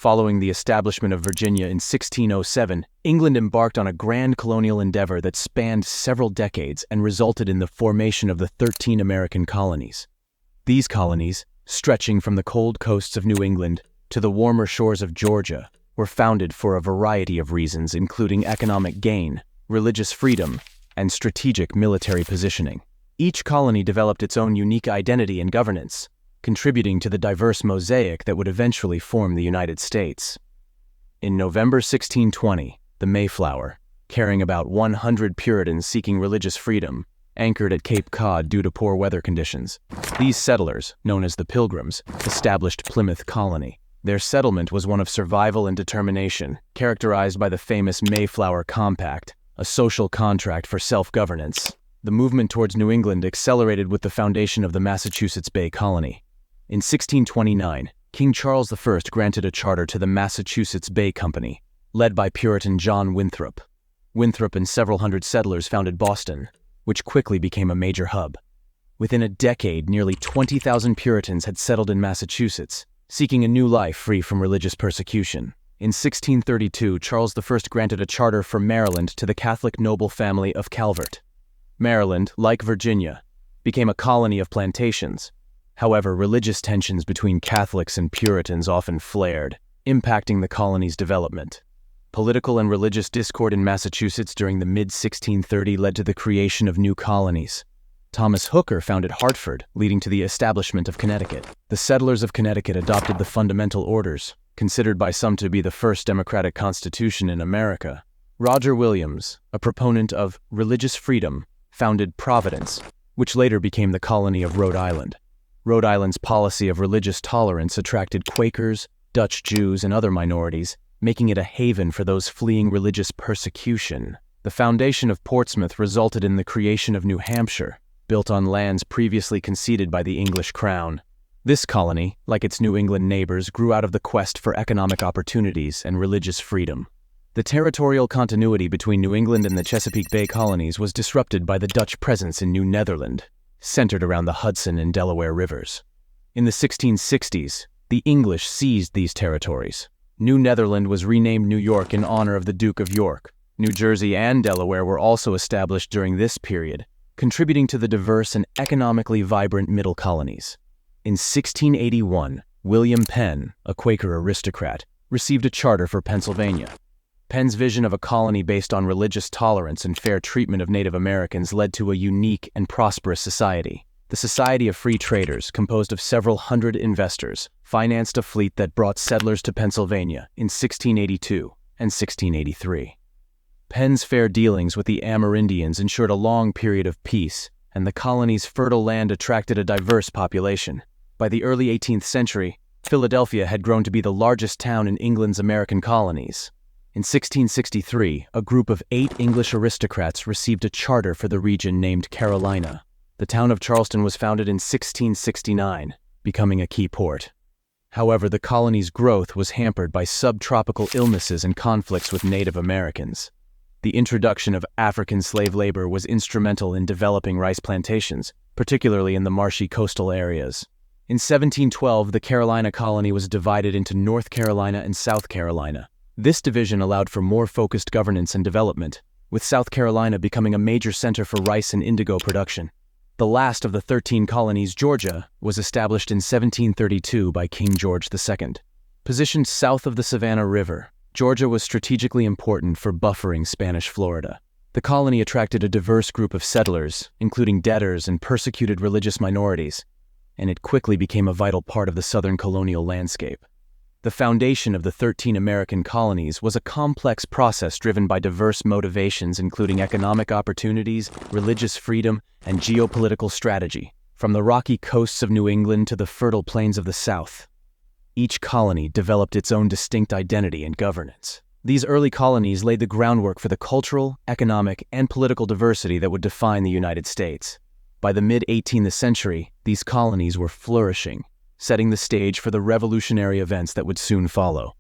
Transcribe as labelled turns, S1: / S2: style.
S1: Following the establishment of Virginia in 1607, England embarked on a grand colonial endeavor that spanned several decades and resulted in the formation of the 13 American colonies. These colonies, stretching from the cold coasts of New England to the warmer shores of Georgia, were founded for a variety of reasons, including economic gain, religious freedom, and strategic military positioning. Each colony developed its own unique identity and governance, contributing to the diverse mosaic that would eventually form the United States. In November 1620, the Mayflower, carrying about 100 Puritans seeking religious freedom, anchored at Cape Cod due to poor weather conditions. These settlers, known as the Pilgrims, established Plymouth Colony. Their settlement was one of survival and determination, characterized by the famous Mayflower Compact, a social contract for self-governance. The movement towards New England accelerated with the foundation of the Massachusetts Bay Colony. In 1629, King Charles I granted a charter to the Massachusetts Bay Company, led by Puritan John Winthrop. Winthrop and several hundred settlers founded Boston, which quickly became a major hub. Within a decade, nearly 20,000 Puritans had settled in Massachusetts, seeking a new life free from religious persecution. In 1632, Charles I granted a charter for Maryland to the Catholic noble family of Calvert. Maryland, like Virginia, became a colony of plantations. However, religious tensions between Catholics and Puritans often flared, impacting the colony's development. Political and religious discord in Massachusetts during the mid-1630s led to the creation of new colonies. Thomas Hooker founded Hartford, leading to the establishment of Connecticut. The settlers of Connecticut adopted the Fundamental Orders, considered by some to be the first democratic constitution in America. Roger Williams, a proponent of religious freedom, founded Providence, which later became the colony of Rhode Island. Rhode Island's policy of religious tolerance attracted Quakers, Dutch Jews, and other minorities, making it a haven for those fleeing religious persecution. The foundation of Portsmouth resulted in the creation of New Hampshire, built on lands previously conceded by the English crown. This colony, like its New England neighbors, grew out of the quest for economic opportunities and religious freedom. The territorial continuity between New England and the Chesapeake Bay colonies was disrupted by the Dutch presence in New Netherland, centered around the Hudson and Delaware rivers. In the 1660s, the English seized these territories. New Netherland was renamed New York in honor of the Duke of York. New Jersey and Delaware were also established during this period, contributing to the diverse and economically vibrant middle colonies. In 1681, William Penn, a Quaker aristocrat, received a charter for Pennsylvania. Penn's vision of a colony based on religious tolerance and fair treatment of Native Americans led to a unique and prosperous society. The Society of Free Traders, composed of several hundred investors, financed a fleet that brought settlers to Pennsylvania in 1682 and 1683. Penn's fair dealings with the Amerindians ensured a long period of peace, and the colony's fertile land attracted a diverse population. By the early 18th century, Philadelphia had grown to be the largest town in England's American colonies. In 1663, a group of 8 English aristocrats received a charter for the region named Carolina. The town of Charleston was founded in 1669, becoming a key port. However, the colony's growth was hampered by subtropical illnesses and conflicts with Native Americans. The introduction of African slave labor was instrumental in developing rice plantations, particularly in the marshy coastal areas. In 1712, the Carolina colony was divided into North Carolina and South Carolina. This division allowed for more focused governance and development, with South Carolina becoming a major center for rice and indigo production. The last of the 13 colonies, Georgia, was established in 1732 by King George II. Positioned south of the Savannah River, Georgia was strategically important for buffering Spanish Florida. The colony attracted a diverse group of settlers, including debtors and persecuted religious minorities, and it quickly became a vital part of the southern colonial landscape. The foundation of the 13 American colonies was a complex process driven by diverse motivations including economic opportunities, religious freedom, and geopolitical strategy, from the rocky coasts of New England to the fertile plains of the South. Each colony developed its own distinct identity and governance. These early colonies laid the groundwork for the cultural, economic, and political diversity that would define the United States. By the mid-18th century, these colonies were flourishing, setting the stage for the revolutionary events that would soon follow.